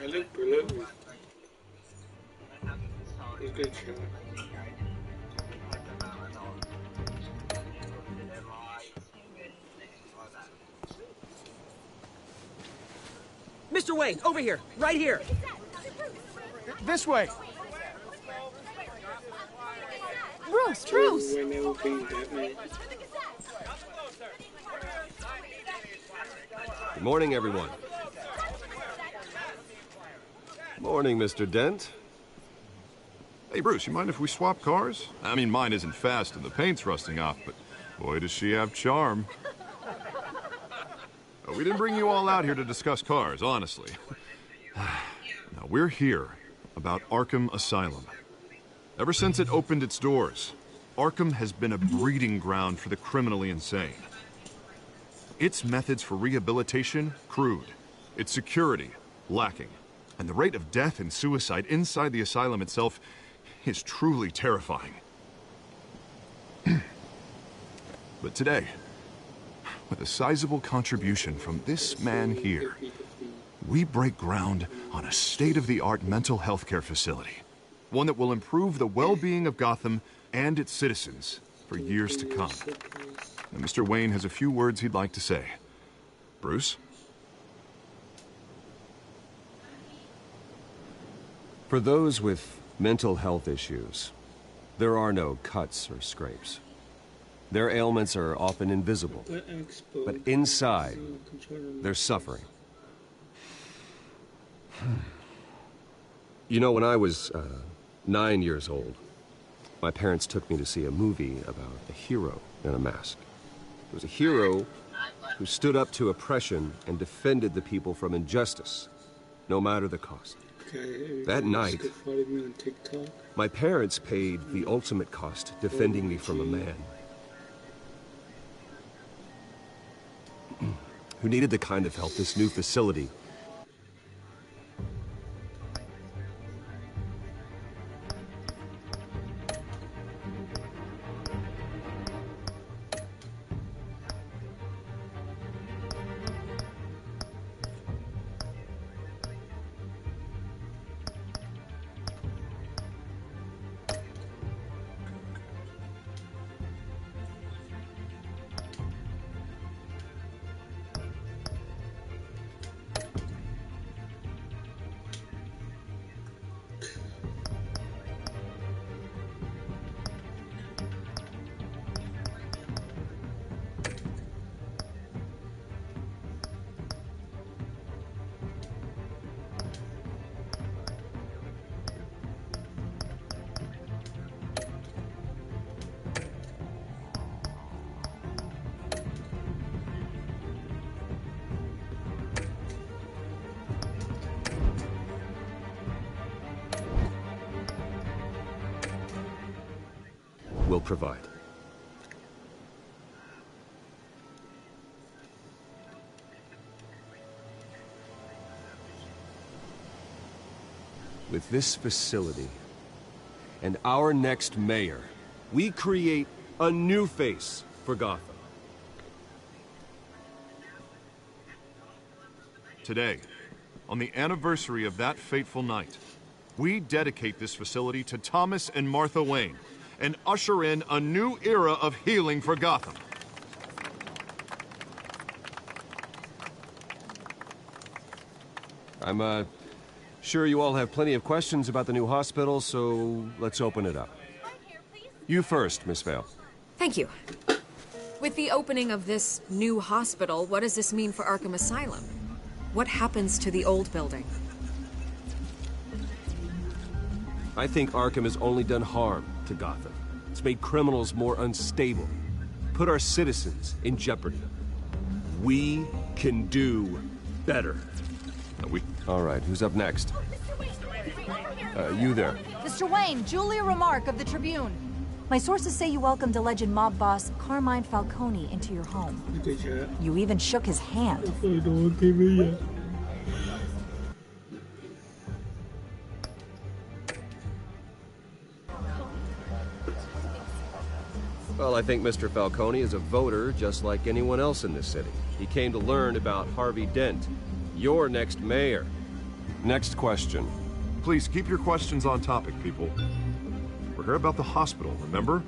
I look brilliant. Good shot. Mr. Wayne, over here, right here. This way. Bruce! Good morning, everyone. Morning, Mr. Dent. Hey, Bruce, you mind if we swap cars? I mean, mine isn't fast and the paint's rusting off, but boy, does she have charm. We didn't bring you all out here to discuss cars, honestly. Now, we're here about Arkham Asylum. Ever since it opened its doors, Arkham has been a breeding ground for the criminally insane. Its methods for rehabilitation, crude. Its security, lacking. And the rate of death and suicide inside the asylum itself is truly terrifying. But today, with a sizable contribution from this man here, we break ground on a state-of-the-art mental health care facility. One that will improve the well-being of Gotham and its citizens for years to come. Now, Mr. Wayne has a few words he'd like to say. Bruce? For those with mental health issues, there are no cuts or scrapes. Their ailments are often invisible, but inside, they're suffering. You know, when I was 9 years old, my parents took me to see a movie about a hero in a mask. It was a hero who stood up to oppression and defended the people from injustice, no matter the cost. That night, my parents paid the ultimate cost defending me from a man who needed the kind of help this new facility will provide. With this facility and our next mayor, we create a new face for Gotham. Today, on the anniversary of that fateful night, we dedicate this facility to Thomas and Martha Wayne and usher in a new era of healing for Gotham. I'm sure you all have plenty of questions about the new hospital, so let's open it up. You first, Miss Vale. Thank you. With the opening of this new hospital, what does this mean for Arkham Asylum? What happens to the old building? I think Arkham has only done harm to Gotham. It's made criminals more unstable, put our citizens in jeopardy. We can do better. All right, who's up next? You there. Mr. Wayne, Julia Remark of the Tribune. My sources say you welcomed alleged mob boss Carmine Falcone into your home. You even shook his hand. Well, I think Mr. Falcone is a voter just like anyone else in this city. He came to learn about Harvey Dent, your next mayor. Next question. Please keep your questions on topic, people. We're here about the hospital, remember?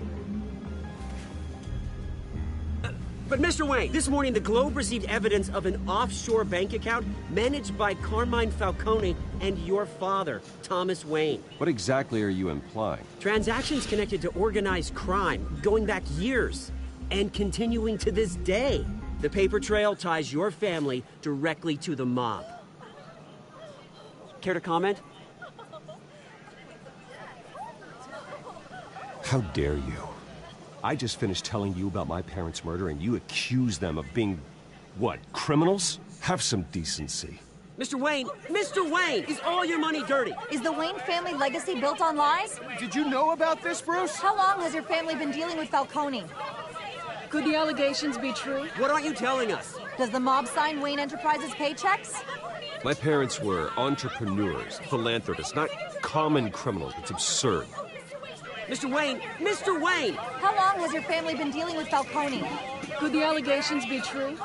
But Mr. Wayne, this morning the Globe received evidence of an offshore bank account managed by Carmine Falcone and your father, Thomas Wayne. What exactly are you implying? Transactions connected to organized crime, going back years, and continuing to this day. The paper trail ties your family directly to the mob. Care to comment? How dare you? I just finished telling you about my parents' murder and you accuse them of being, what, criminals? Have some decency. Mr. Wayne, is all your money dirty? Is the Wayne family legacy built on lies? Did you know about this, Bruce? How long has your family been dealing with Falcone? Could the allegations be true? What aren't you telling us? Does the mob sign Wayne Enterprises paychecks? My parents were entrepreneurs, philanthropists, not common criminals. It's absurd. Mr. Wayne! How long has your family been dealing with Falcone? Could the allegations be true?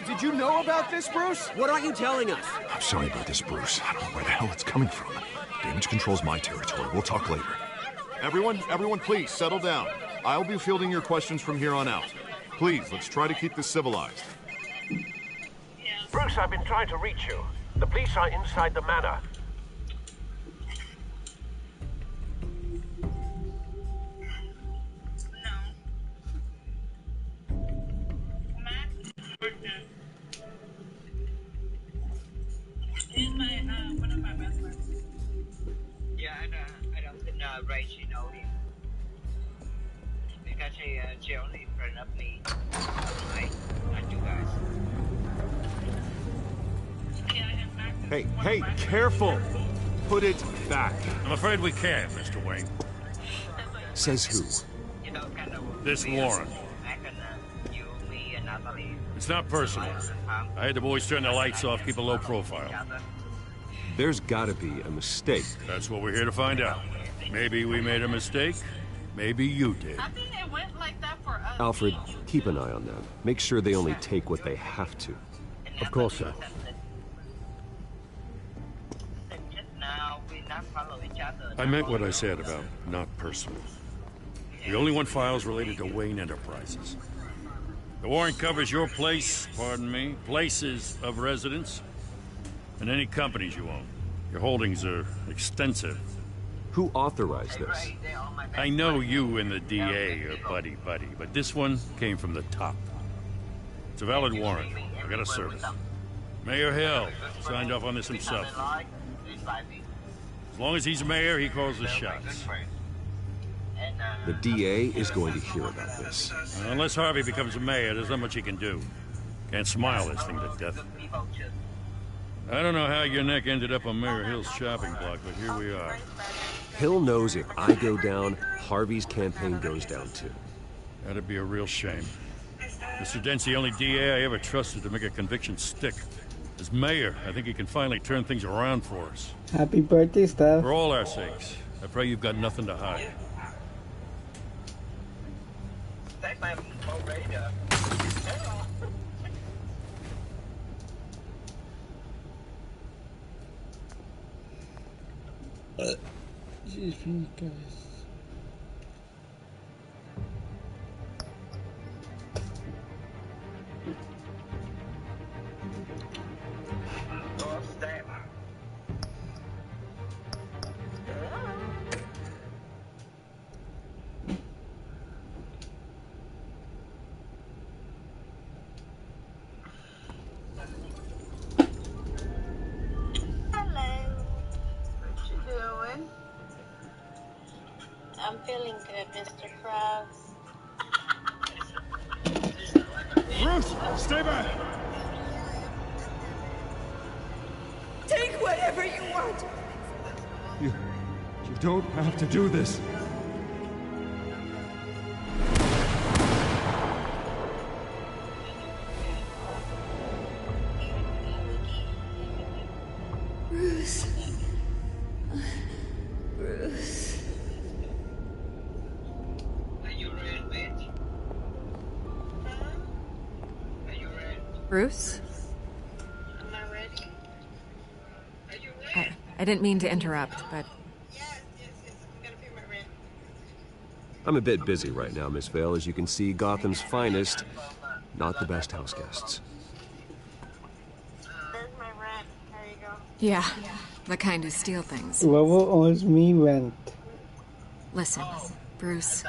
Did you know about this, Bruce? What aren't you telling us? I'm sorry about this, Bruce. I don't know where the hell it's coming from. Damage control's my territory. We'll talk later. Everyone, please, settle down. I'll be fielding your questions from here on out. Please, let's try to keep this civilized. Bruce, I've been trying to reach you. The police are inside the manor. He's my one of my best friends. Yeah, I don't think Ray she know him because she only friend of me, right? Not you guys. Hey, careful! Put it back. I'm afraid we can't, Mr. Wayne. Says who? You know, kind of This Warren. You, me, and Natalie. It's not personal. I had the boys turn the lights off, keep a low profile. There's gotta be a mistake. That's what we're here to find out. Maybe we made a mistake. Maybe you did. I think it went like that for us. Alfred, keep an eye on them. Make sure they only take what they have to. Of course, sir. I meant what I said about not personal. We only want files related to Wayne Enterprises. The warrant covers your place, pardon me, places of residence, and any companies you own. Your holdings are extensive. Who authorized this? I know you and the DA are buddy-buddy, but this one came from the top. It's a valid warrant. I gotta serve it. Mayor Hill signed off on this himself. As long as he's mayor, he calls the shots. The DA is going to hear about this. Unless Harvey becomes a mayor, there's not much he can do. Can't smile this thing to death. I don't know how your neck ended up on Mayor Hill's shopping block, but here we are. Hill knows if I go down, Harvey's campaign goes down too. That'd be a real shame. Mr. Dent's the only DA I ever trusted to make a conviction stick. As mayor, I think he can finally turn things around for us. Happy birthday, Steph. For all our sakes, I pray you've got nothing to hide. I'm feeling good, Mr. Krabs. Bruce, stay back! Take whatever you want. You don't have to do this. Bruce. Bruce. Are you ready? Bruce? I didn't mean to interrupt, but... I'm a bit busy right now, Miss Vale. As you can see, Gotham's finest, not the best house guests. Yeah, the kind who steal things. Whoever owes me rent. Listen, Bruce,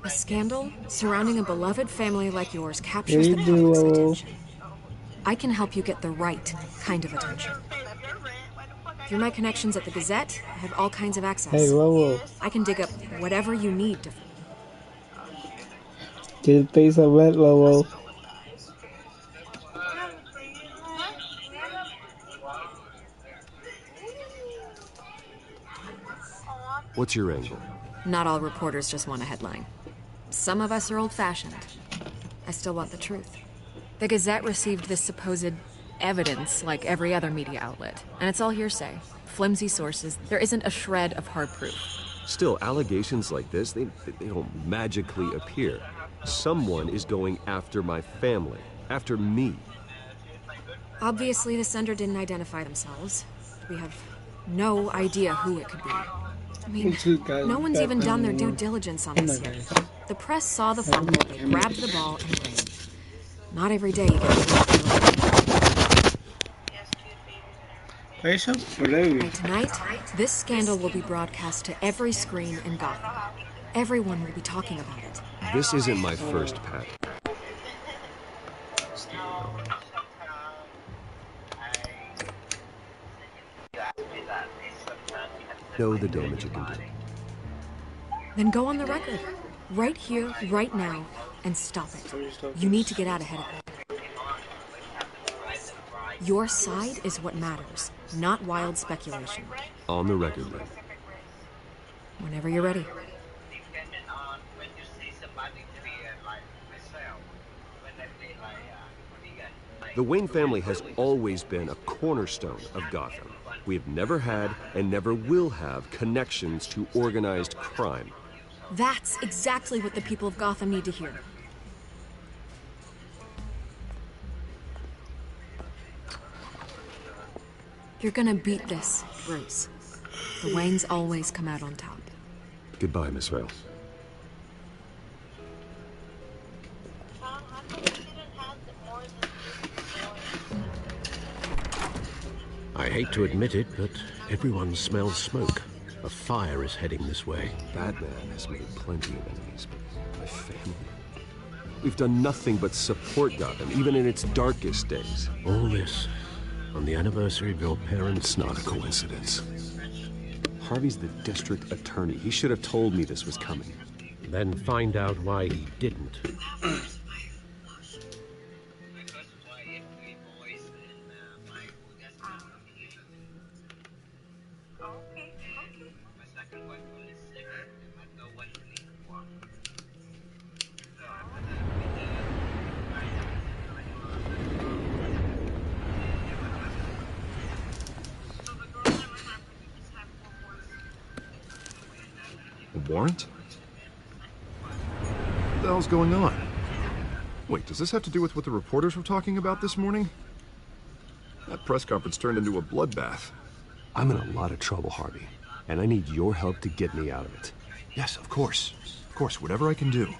a scandal surrounding a beloved family like yours captures the public's attention. I can help you get the right kind of attention. Through my connections at the Gazette, I have all kinds of access. Hey, Lobo. I can dig up whatever you need to... Just pay some rent, Lobo. What's your angle? Not all reporters just want a headline. Some of us are old-fashioned. I still want the truth. The Gazette received this supposed evidence like every other media outlet, and it's all hearsay. Flimsy sources. There isn't a shred of hard proof. Still, allegations like this, they don't magically appear. Someone is going after my family, after me. Obviously, the sender didn't identify themselves. We have no idea who it could be. I mean, no one's even done their due diligence on this yet. The press saw the fumble, they grabbed the ball, and ran. Not every day you get to By tonight, this scandal will be broadcast to every screen in Gotham. Everyone will be talking about it. This isn't my first pat. Know the damage it can do. Then go on the record. Right here, right now, and stop it. You need to get out ahead of it. Your side is what matters, not wild speculation. On the record, then. Whenever you're ready. The Wayne family has always been a cornerstone of Gotham. We have never had and never will have connections to organized crime. That's exactly what the people of Gotham need to hear. You're gonna beat this, Bruce. The Waynes always come out on top. Goodbye, Miss Vale. I hate to admit it, but everyone smells smoke. A fire is heading this way. Batman has made plenty of enemies, but my family... We've done nothing but support Gotham, even in its darkest days. All this on the anniversary of your parents' It's not a coincidence. Harvey's the district attorney. He should have told me this was coming. Then find out why he didn't. A warrant? What the hell's going on? Wait, does this have to do with what the reporters were talking about this morning? That press conference turned into a bloodbath. I'm in a lot of trouble, Harvey, and I need your help to get me out of it. Yes, of course. Of course, whatever I can do.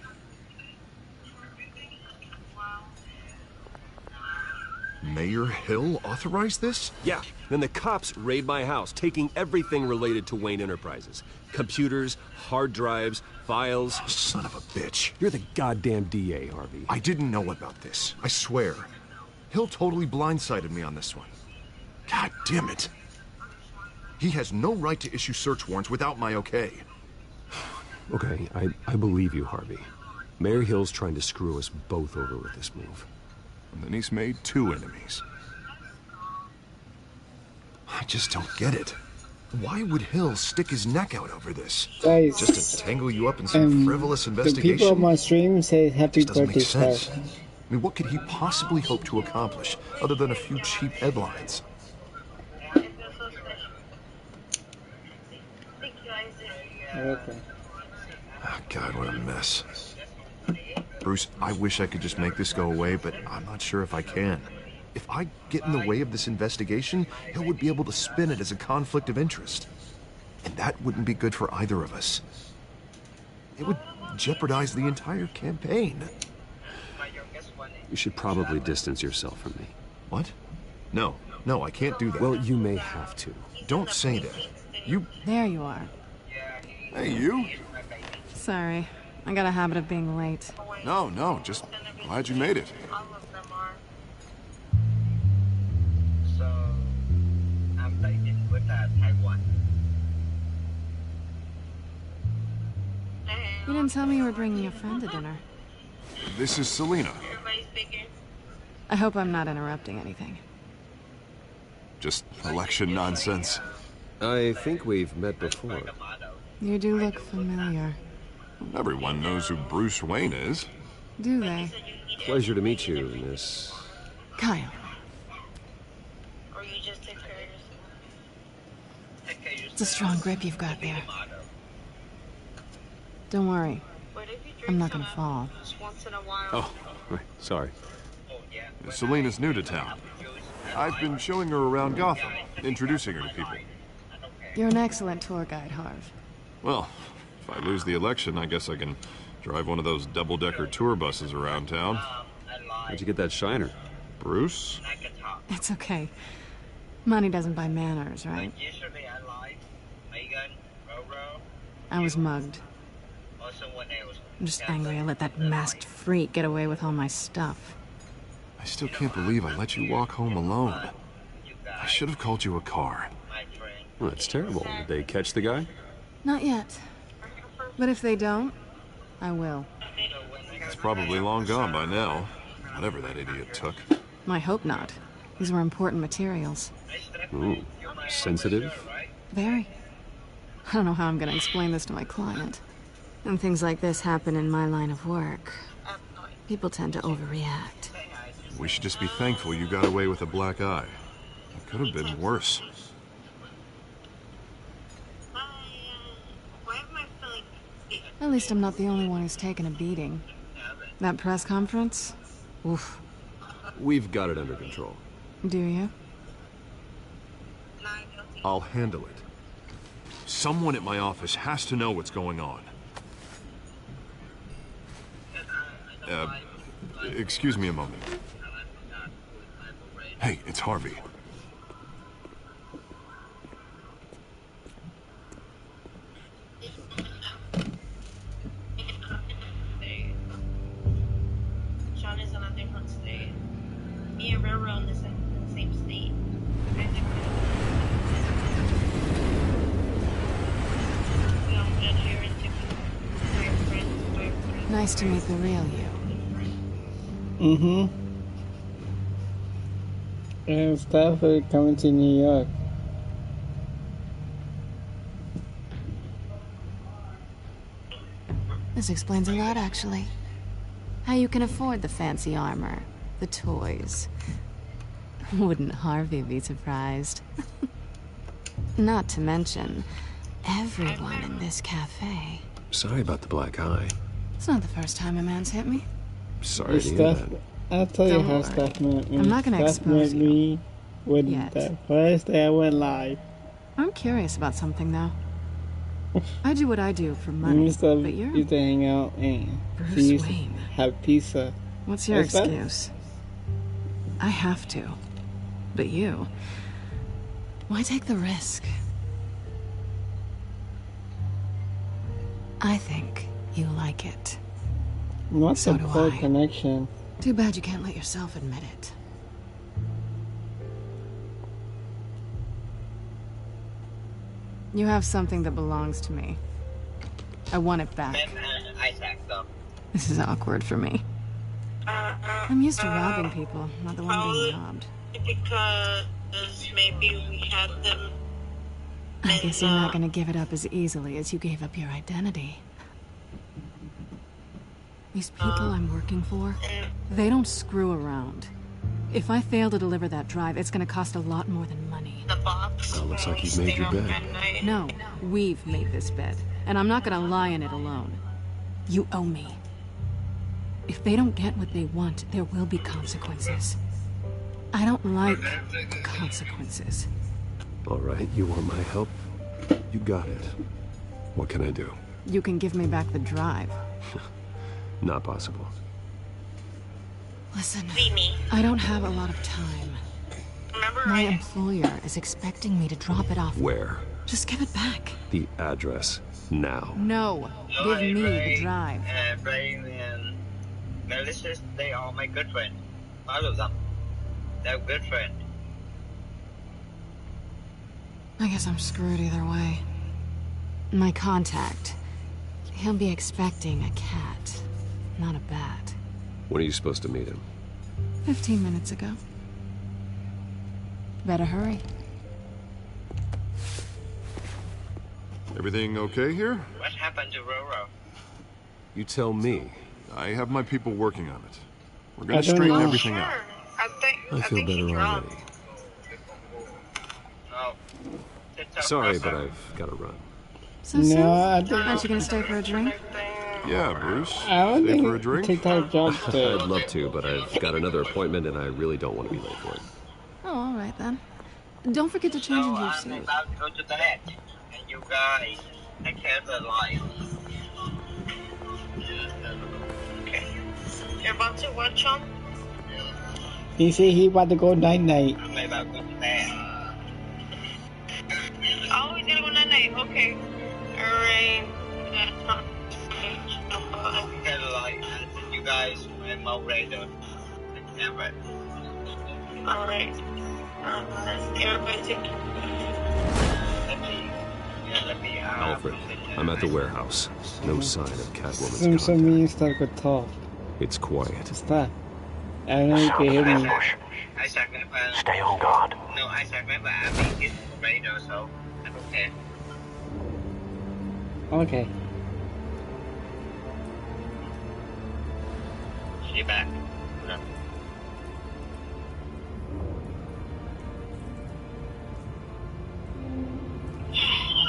Mayor Hill authorized this? Yeah, then the cops raid my house, taking everything related to Wayne Enterprises. Computers, hard drives, files. Oh, son of a bitch. You're the goddamn DA, Harvey. I didn't know about this, I swear. Hill totally blindsided me on this one. God damn it. He has no right to issue search warrants without my okay. Okay, I believe you, Harvey. Mayor Hill's trying to screw us both over with this move. And then he's made 2 enemies. I just don't get it. Why would Hill stick his neck out over this? Guys, just to tangle you up in some frivolous investigation? The people on my stream say happy birthday, sense. I mean, what could he possibly hope to accomplish other than a few cheap headlines? Okay. Oh, God, what a mess. Bruce, I wish I could just make this go away, but I'm not sure if I can. If I get in the way of this investigation, Hill would be able to spin it as a conflict of interest. And that wouldn't be good for either of us. It would jeopardize the entire campaign. You should probably distance yourself from me. What? No, I can't do that. Well, you may have to. Don't say that. You... There you are. Hey, you? Sorry. I got a habit of being late. No, just glad you made it. So, I'm dating with Taiwan. You didn't tell me you were bringing a friend to dinner. This is Selena. I hope I'm not interrupting anything. Just election nonsense. I think we've met before. You do look familiar. Everyone knows who Bruce Wayne is. Do they? Pleasure to meet you, Miss... Kyle. It's a strong grip you've got there. Don't worry. I'm not gonna fall. Oh, right, sorry. Selena's new to town. I've been showing her around Gotham, introducing her to people. You're an excellent tour guide, Harv. Well, if I lose the election, I guess I can drive one of those double-decker tour buses around town. Where'd you get that shiner? Bruce? It's okay. Money doesn't buy manners, right? I was mugged. I'm just angry I let that masked freak get away with all my stuff. I still can't believe I let you walk home alone. I should have called you a car. Well, that's terrible. Did they catch the guy? Not yet. But if they don't, I will. It's probably long gone by now. Whatever that idiot took. I hope not. These were important materials. Ooh, sensitive? Very. I don't know how I'm going to explain this to my client. When things like this happen in my line of work, people tend to overreact. We should just be thankful you got away with a black eye. It could have been worse. At least I'm not the only one who's taken a beating. That press conference? Oof. We've got it under control. Do you? I'll handle it. Someone at my office has to know what's going on. Excuse me a moment. Hey, it's Harvey. Sean is on a different state. Me and Roro in the same state. Nice to meet the real you. Mm-hmm. And Stafford coming to New York. This explains a lot, actually. How you can afford the fancy armor, the toys. Wouldn't Harvey be surprised? Not to mention, everyone in this cafe. Sorry about the black eye. It's not the first time a man's hit me. Sorry to hear that. I'll tell you how Steph met me. I'm not gonna expose you. Me when Yet. the first day I went live. I'm curious about something, though. I do what I do for money, used but you're to hang out and Bruce used to Wayne. have pizza. What's your Is that- excuse? I have to. But you... Why take the risk? I think you like it. What's So the do poor I. connection? Too bad you can't let yourself admit it. You have something that belongs to me. I want it back. This is awkward for me. I'm used to robbing people, not the one being robbed. Because maybe we had them. I guess you're not going to give it up as easily as you gave up your identity. These people I'm working for, they don't screw around. If I fail to deliver that drive, it's going to cost a lot more than money. The box. Oh, looks like you've made your bed. No, we've made this bed, and I'm not going to lie in it alone. You owe me. If they don't get what they want, there will be consequences. I don't like consequences. All right, you want my help? You got it. What can I do? You can give me back the drive. Not possible. Listen, I don't have a lot of time. My employer is expecting me to drop it off. Where? Just give it back. The address, now. No, give me the drive. Ray and Melissa, they are my good friend. All of them. They're good friends. I guess I'm screwed either way. My contact. He'll be expecting a cat, not a bat. When are you supposed to meet him? 15 minutes ago. Better hurry. Everything okay here? What happened to Roro? You tell me. I have my people working on it. We're gonna straighten everything out. I feel better already. Oh. Sorry, but I've got to run. So soon? Aren't you gonna stay for a drink? Yeah, Bruce. Stay for a drink? TikTok job I'd love to, but I've got another appointment and I really don't want to be late for it. Oh, all right then. Don't forget to change into your suit. I'm about to go to bed. And you guys take care of the life. Okay. You're about to what, Sean? He said he about to go night-night. I'm about to go to bed. Oh, he's gonna go night-night. Okay. Alright. Take the life. And you guys and my radar. Never. Alright. Everybody take care. Alfred, I'm at the warehouse. No sign of Catwoman's Some contact. me and stuff could talk. It's quiet. Stop. I don't know if you can hear me. Stay on guard. No, I remember I mean it's radar, so I'm okay. Okay. See you back.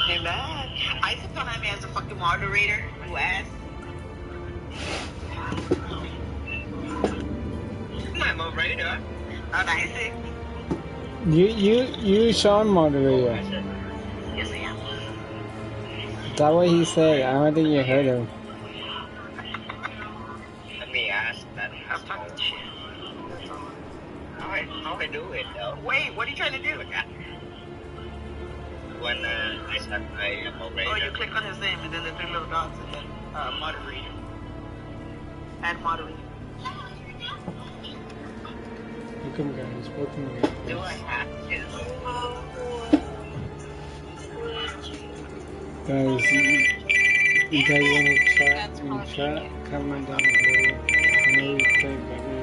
Hey, man. I just don't have me as a fucking moderator. Who asked? My moderator. Oh, nice. You Sean moderator. Yes, I am. That's what he said. I don't think you heard him. Let me ask that. I'm talking shit. How I do it though? Wait, what are you trying to do? When I start my moderator. Oh, you click on his name and then the three little dots and then moderator. Add moderator. Welcome guys, welcome guys. Do I have to? Guys, you guys want to chat in chat? Comment down below. I know you play better.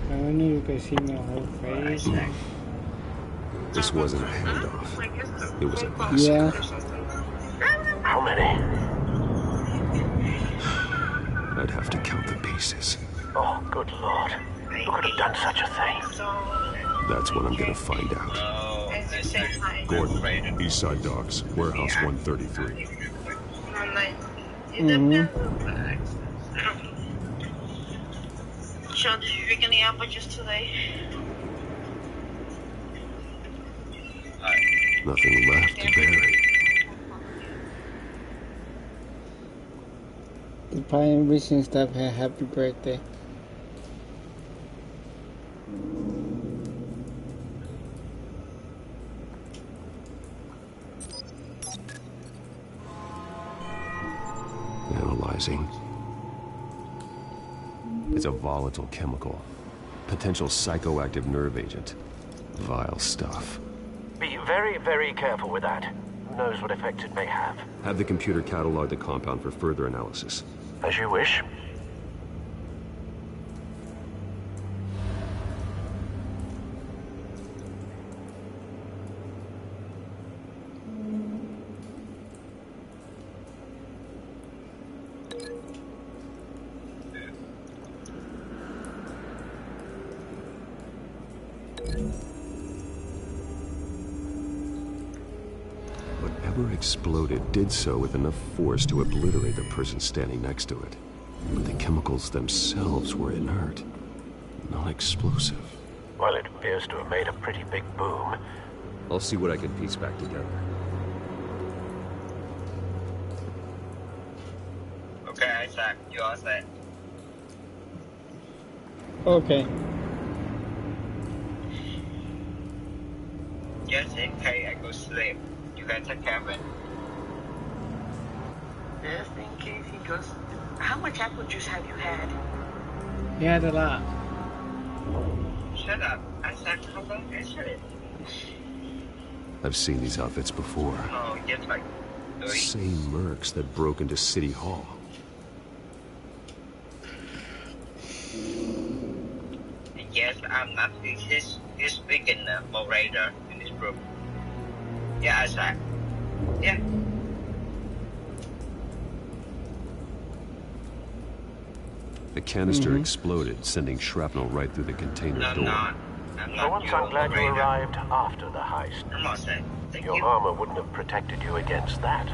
I don't know if you can see my whole face. This wasn't a handoff. It was a massacre. Yeah. How many? I'd have to count the pieces. Oh, good lord. Who could have done such a thing? That's what I'm gonna find out. Gordon, Eastside Docks, Warehouse 133. Sean, did you drink any apple juice today? Nothing left to bury. The Pine wishing stuff had happy birthday. Analyzing. It's a volatile chemical. Potential psychoactive nerve agent. Vile stuff. Be very, very careful with that. Who knows what effect it may have. Have the computer catalog the compound for further analysis. As you wish. whatever exploded did so with enough force to obliterate the person standing next to it. But the chemicals themselves were inert, not explosive. Well, it appears to have made a pretty big boom. I'll see what I can piece back together. Okay, Isaac, you all set. Okay. Just in case I go sleep, you guys take care of it. Just in case he goes. How much apple juice have you had? He had a lot. Shut up. Isaac, how long is it? I've seen these outfits before. Oh, just like 3. Same mercs that broke into City Hall. Yes, I'm not this speaking moderator in this group. Yeah, Isaac. Yeah. The canister exploded, sending shrapnel right through the container door. For once, I'm glad you arrived after the heist. I'm not saying. Your armor wouldn't have protected you against that.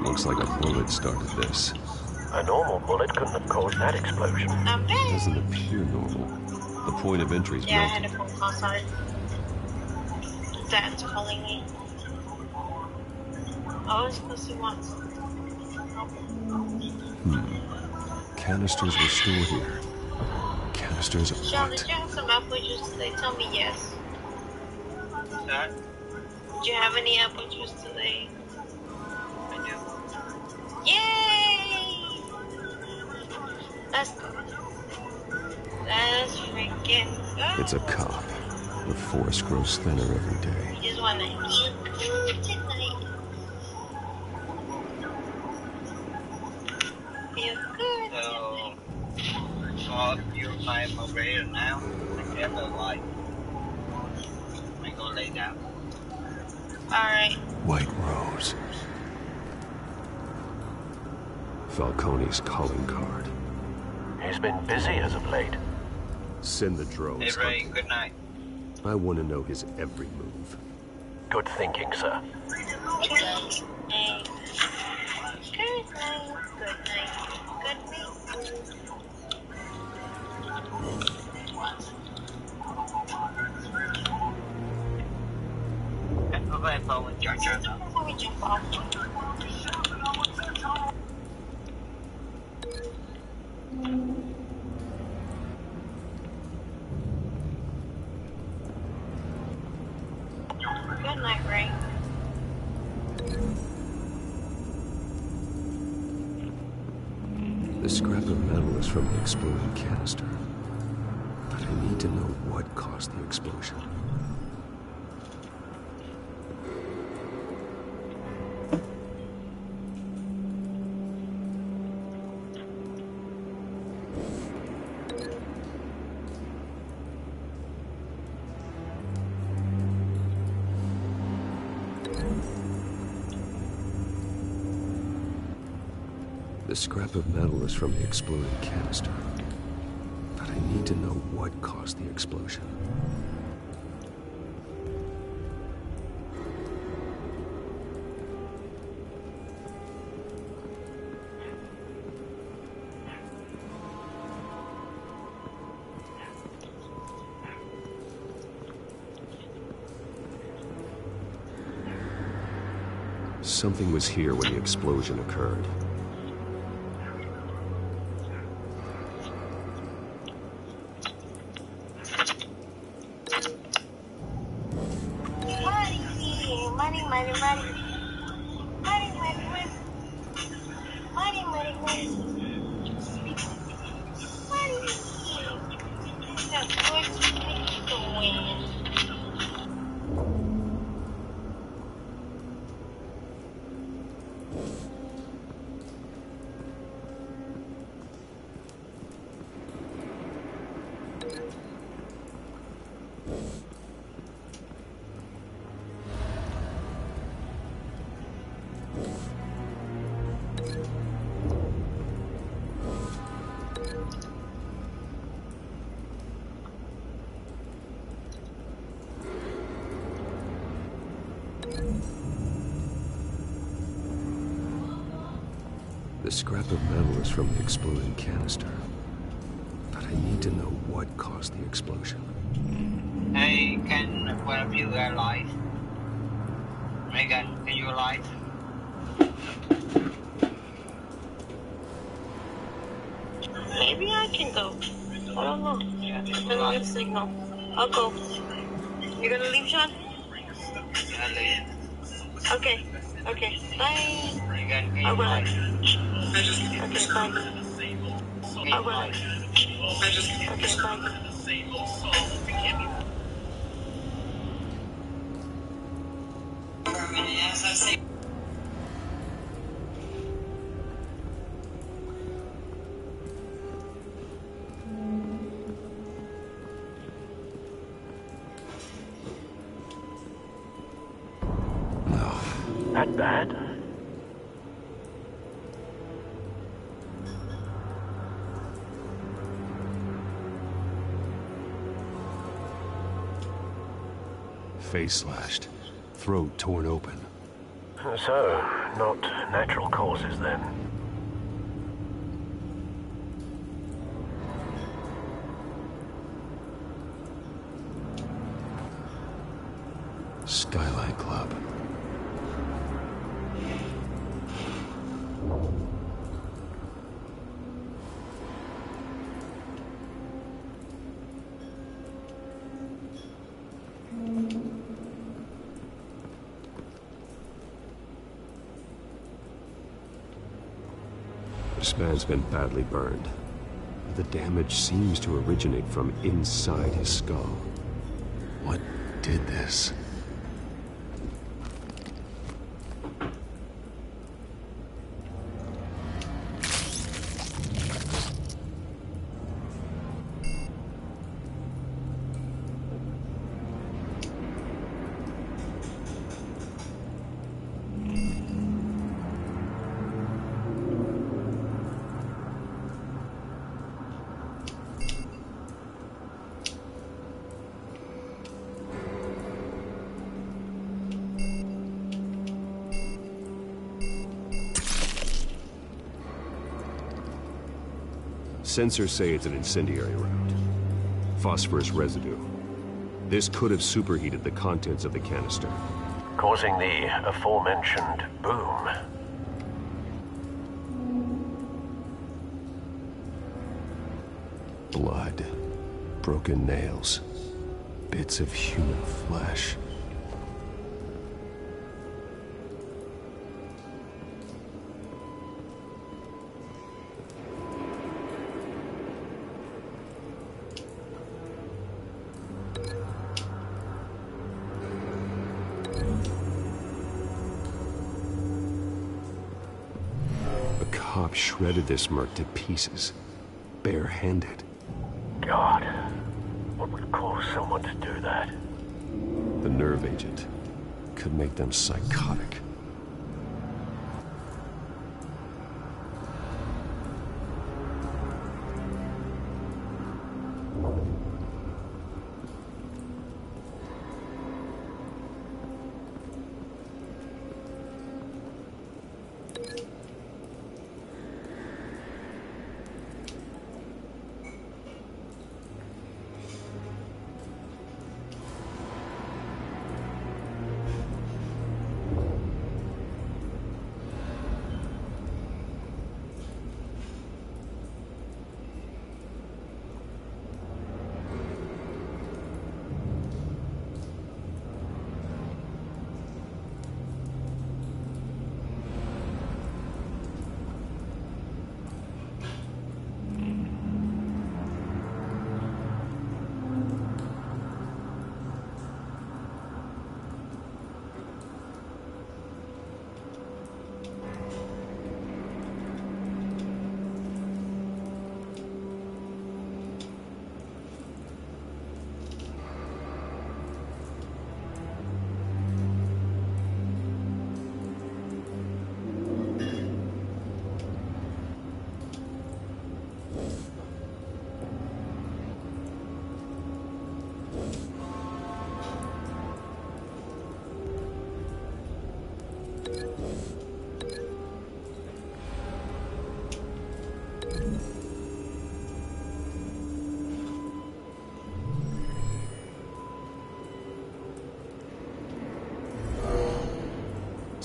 Looks like a bullet started this. A normal bullet couldn't have caused that explosion. It doesn't appear normal. The point of entry is Yeah, I melted. had a phone call, sorry. Dad's calling me. Oh, it's because he wants. Canisters were stored here. Canisters of Sean, what? did you have some apple juice today? Tell me yes. That? Did you have any apple juice today? I do. Yay! Let's go. Let's freaking go. It's a cop. The force grows thinner every day. We just wanna eat food tonight. Feel good tonight. So, all of you my moderator now. I have a light. I go lay down. Alright. White Rose. Falcone's calling card. He's been busy as of late. Send the drones. Hey, Ray, good night. I want to know his every move. Good thinking, sir. Good night. Good night. Good night. Good night. Good night. Before we jump off. Good night, Ray. The scrap of metal is from the exploding canister. But I need to know what caused the explosion. The scrap of metal is from the exploding canister. But I need to know what caused the explosion. Something was here when the explosion occurred. The scrap of metal is from the exploding canister. But I need to know what caused the explosion. Hey, can one of you alive? Megan, can you alive? Maybe I can go. I don't know. Depends on the signal. I'll go. You're gonna leave, Sean? I'll leave. Okay. Okay. Bye. Megan, can you I will. alive? Okay, bye. I will. Okay, bye. That bad? Face slashed, throat torn open. So, not natural causes then. Skyline Club. This man's been badly burned. The damage seems to originate from inside his skull. What did this? Sensors say it's an incendiary round. Phosphorus residue. This could have superheated the contents of the canister, causing the aforementioned boom. Blood, broken nails, bits of human flesh. Shredded this merc to pieces, bare-handed. God, what would cause someone to do that? The nerve agent could make them psychotic.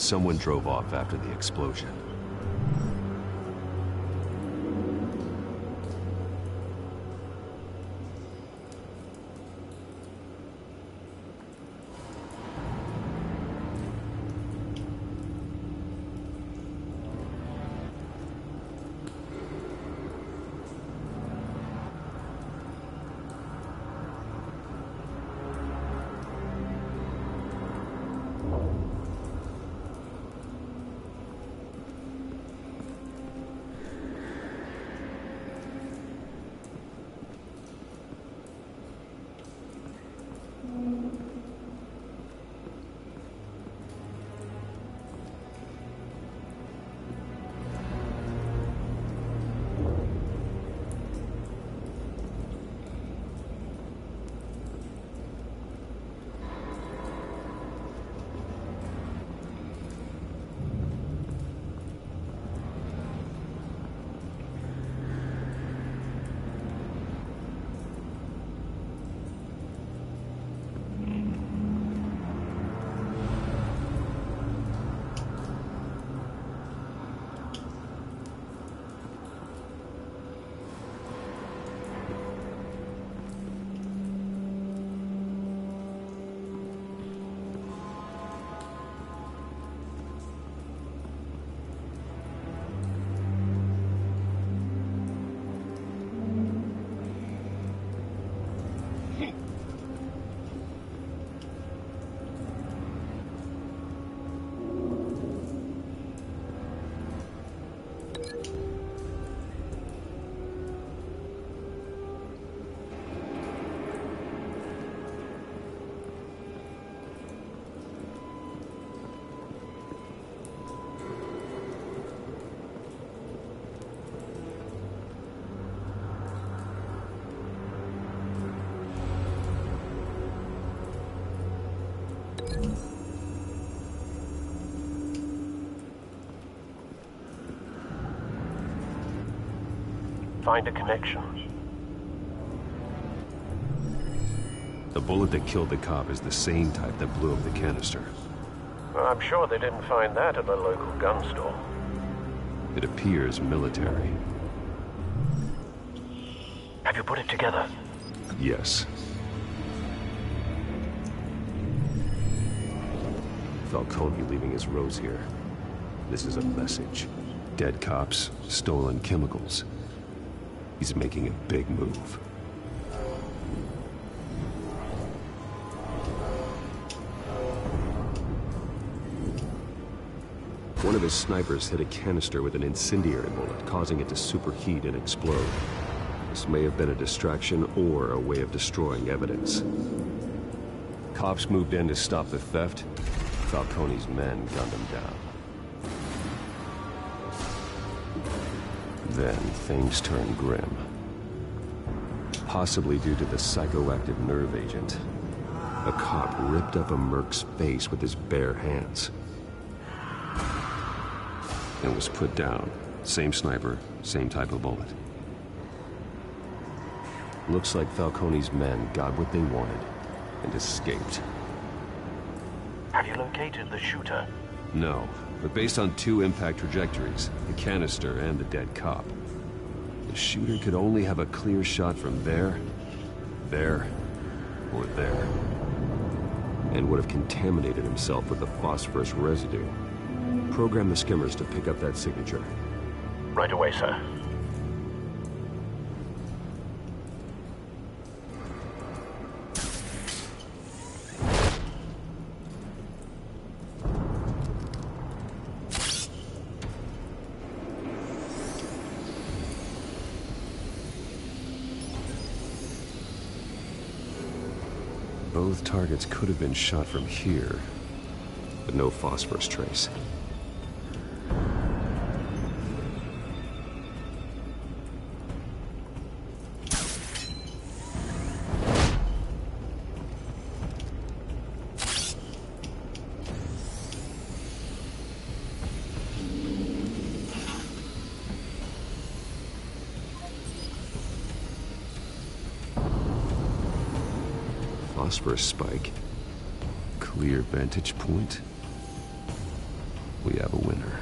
Someone drove off after the explosion. Find a connection. The bullet that killed the cop is the same type that blew up the canister. Well, I'm sure they didn't find that at the local gun store. It appears military. Have you put it together? Yes. Falcone leaving his rose here. This is a message. Dead cops, stolen chemicals. He's making a big move. One of his snipers hit a canister with an incendiary bullet, causing it to superheat and explode. This may have been a distraction or a way of destroying evidence. Cops moved in to stop the theft. Falcone's men gunned him down. Then things turned grim. Possibly due to the psychoactive nerve agent. A cop ripped up a merc's face with his bare hands. And was put down. Same sniper, same type of bullet. Looks like Falcone's men got what they wanted and escaped. Have you located the shooter? No, but based on two impact trajectories, the canister and the dead cop, the shooter could only have a clear shot from there, or there, and would have contaminated himself with the phosphorus residue. Program the skimmers to pick up that signature. Right away, sir. Both targets could have been shot from here, but no phosphorus trace. Phosphorus spike. Clear vantage point. we have a winner.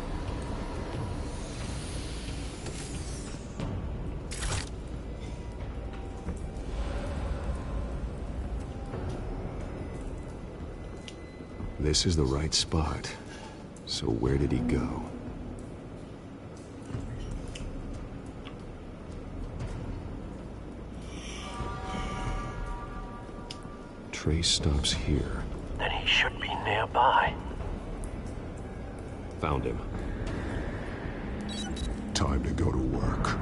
This is the right spot. So where did he go? Trace stops here. Then he should be nearby. Found him. Time to go to work.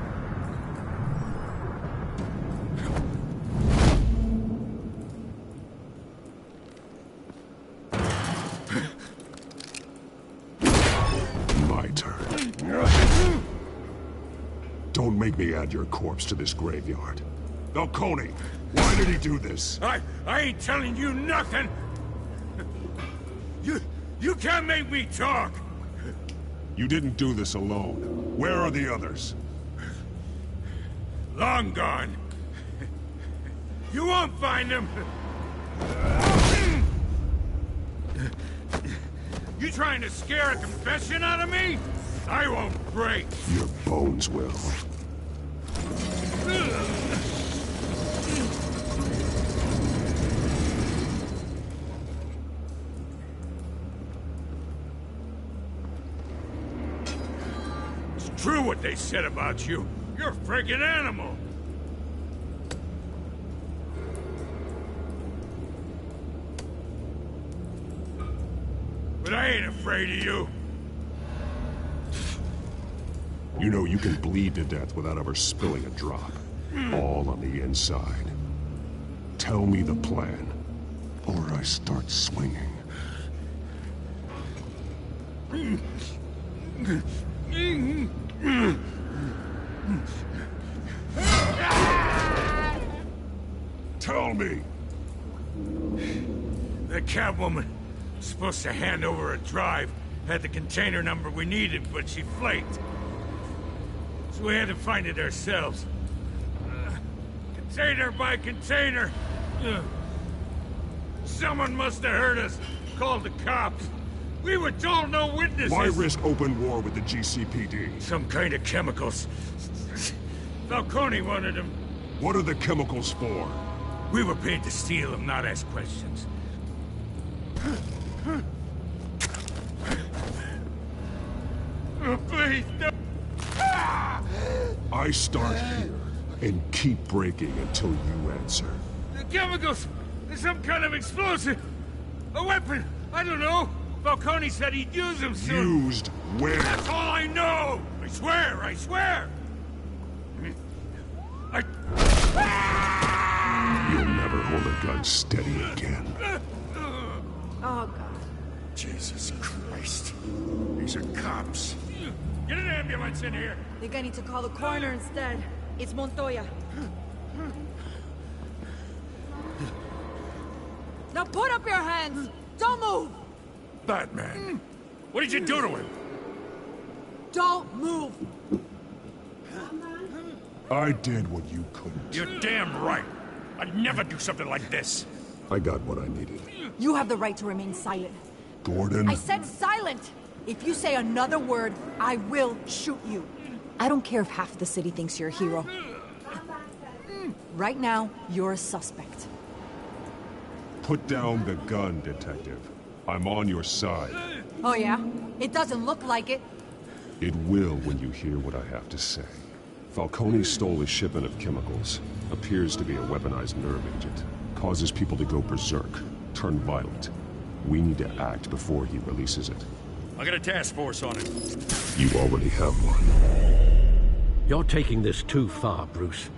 My turn. Don't make me add your corpse to this graveyard. Falcone, why did he do this? I ain't telling you nothing! You can't make me talk! You didn't do this alone. Where are the others? Long gone. You won't find them! You trying to scare a confession out of me? I won't break! Your bones will. True what they said about you. You're a friggin' animal. But I ain't afraid of you. You know you can bleed to death without ever spilling a drop. All on the inside. Tell me the plan, or I start swinging. Tell me! The Catwoman was supposed to hand over a drive. Had the container number we needed, but she flaked. So we had to find it ourselves. Container by container. Someone must have heard us. Called the cops. We were told no witnesses. Why risk open war with the GCPD? Some kind of chemicals. Falcone wanted them. What are the chemicals for? We were paid to steal them, not ask questions. Oh, please, no. I start here and keep breaking until you answer. The chemicals! There's some kind of explosive! A weapon! I don't know! Falcone said he'd use them soon! Used where? That's all I know! I swear! I swear! You'll never hold a gun steady again. Oh, God. Jesus Christ. These are cops. Get an ambulance in here! I think I need to call the coroner instead. It's Montoya. Now put up your hands! Don't move! Batman! What did you do to him? Don't move! I did what you couldn't. You're damn right. I'd never do something like this. I got what I needed. You have the right to remain silent. Gordon? I said silent! If you say another word, I will shoot you. I don't care if half the city thinks you're a hero. Right now, you're a suspect. Put down the gun, Detective. I'm on your side. Oh yeah? It doesn't look like it. It will when you hear what I have to say. Falcone stole a shipment of chemicals. Appears to be a weaponized nerve agent. Causes people to go berserk, turn violent. We need to act before he releases it. I got a task force on it. You already have one. You're taking this too far, Bruce.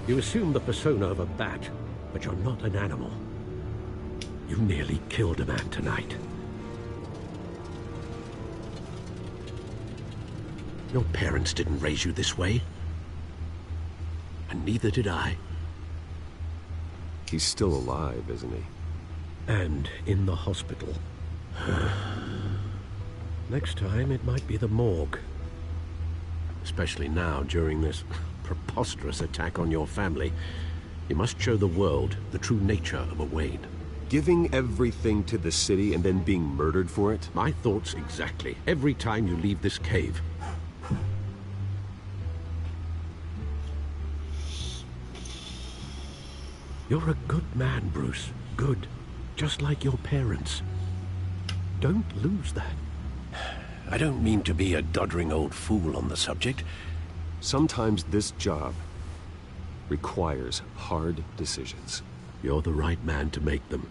You assume the persona of a bat, but you're not an animal. You nearly killed a man tonight. Your parents didn't raise you this way. And neither did I. He's still alive, isn't he? And in the hospital. Next time, it might be the morgue. Especially now, during this preposterous attack on your family. You must show the world the true nature of a Wayne. Giving everything to the city and then being murdered for it? My thoughts exactly. Every time you leave this cave. You're a good man, Bruce. Good. Just like your parents. Don't lose that. I don't mean to be a doddering old fool on the subject. Sometimes this job requires hard decisions. You're the right man to make them.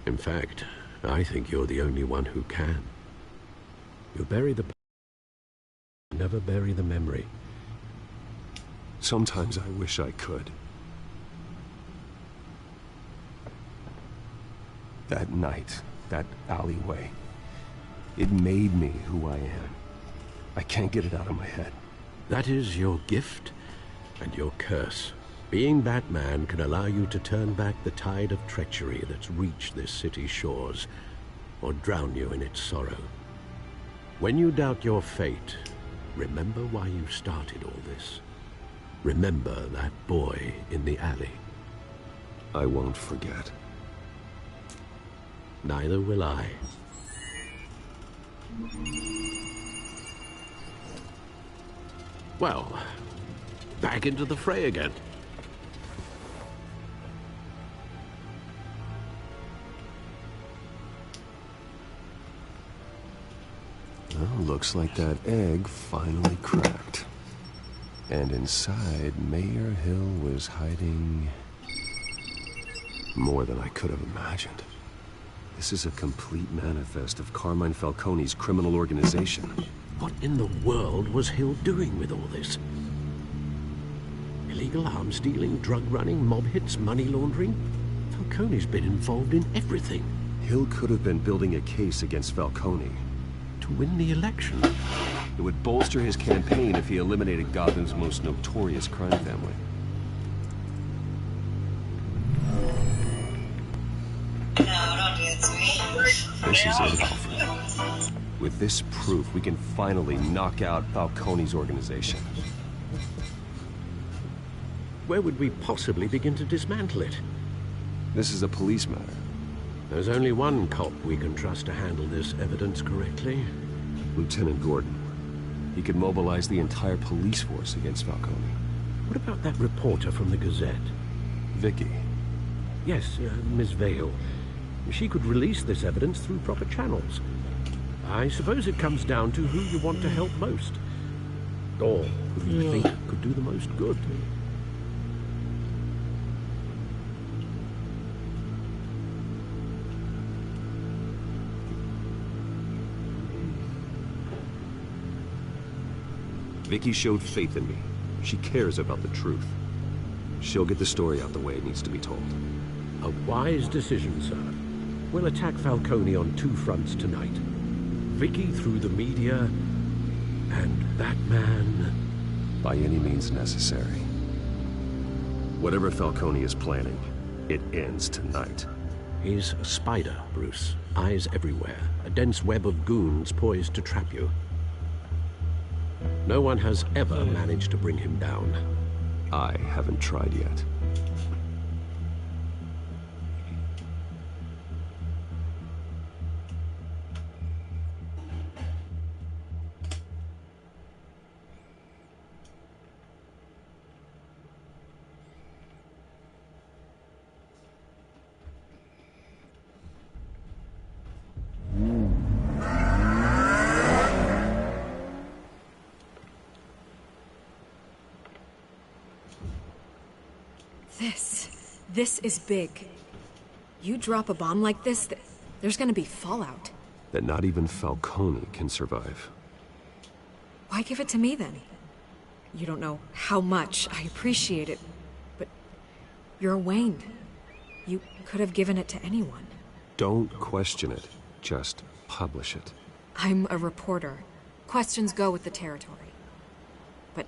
In fact, I think you're the only one who can. You bury the... never bury the memory. Sometimes I wish I could. That night, that alleyway, it made me who I am. I can't get it out of my head. That is your gift and your curse. Being Batman can allow you to turn back the tide of treachery that's reached this city's shores, or drown you in its sorrow. When you doubt your fate, remember why you started all this. Remember that boy in the alley. I won't forget. Neither will I. Well, back into the fray again. Well, looks like that egg finally cracked. And inside, Mayor Hill was hiding more than I could have imagined. This is a complete manifest of Carmine Falcone's criminal organization. What in the world was Hill doing with all this? Illegal arms dealing, drug running, mob hits, money laundering? Falcone's been involved in everything. Hill could have been building a case against Falcone. To win the election? It would bolster his campaign if he eliminated Gotham's most notorious crime family. This is it, Alfred. With this proof, we can finally knock out Falcone's organization. Where would we possibly begin to dismantle it? This is a police matter. There's only one cop we can trust to handle this evidence correctly. Lieutenant Gordon. He could mobilize the entire police force against Falcone. What about that reporter from the Gazette? Vicky. Yes, Miss Vale. She could release this evidence through proper channels. I suppose it comes down to who you want to help most. Or who you think could do the most good. Vicky showed faith in me. She cares about the truth. She'll get the story out the way it needs to be told. A wise decision, sir. We'll attack Falcone on two fronts tonight. Vicky through the media, and Batman... by any means necessary. Whatever Falcone is planning, it ends tonight. He's a spider, Bruce. Eyes everywhere. A dense web of goons poised to trap you. No one has ever managed to bring him down. I haven't tried yet. This is big. You drop a bomb like this, there's gonna be fallout. That not even Falcone can survive. Why give it to me then? You don't know how much I appreciate it, but you're Wayne. You could have given it to anyone. Don't question it. Just publish it. I'm a reporter. Questions go with the territory. But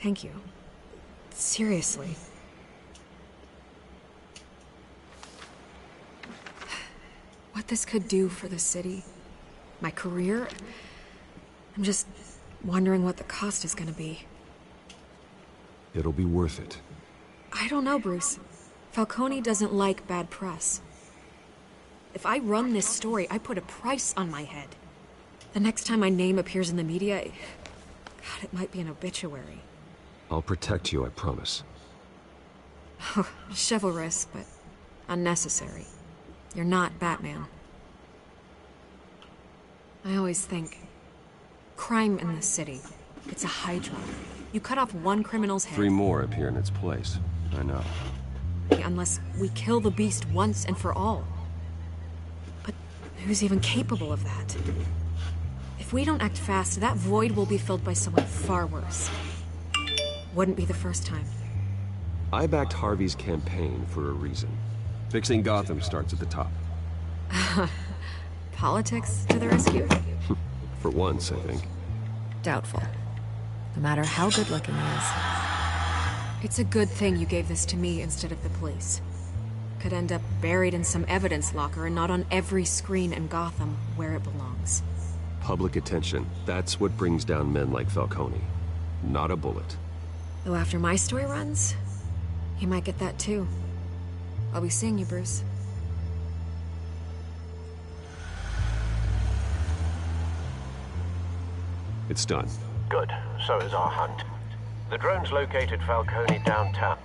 Thank you. Seriously. What this could do for the city, my career, I'm just wondering what the cost is gonna be. It'll be worth it. I don't know, Bruce. Falcone doesn't like bad press. If I run this story, I put a price on my head. The next time my name appears in the media, God, it might be an obituary. I'll protect you, I promise. Chivalrous, but unnecessary. You're not Batman. I always think, crime in the city, it's a hydra. You cut off one criminal's head. 3 more appear in its place. I know. Unless we kill the beast once and for all. But who's even capable of that? If we don't act fast, that void will be filled by someone far worse. Wouldn't be the first time. I backed Harvey's campaign for a reason. Fixing Gotham starts at the top. Politics to the rescue? For once, I think. Doubtful. No matter how good-looking he is. It's a good thing you gave this to me instead of the police. Could end up buried in some evidence locker and not on every screen in Gotham where it belongs. Public attention. That's what brings down men like Falcone. Not a bullet. Though after my story runs, he might get that too. I'll be seeing you, Bruce. It's done. Good. So is our hunt. The drone's located Falcone downtown.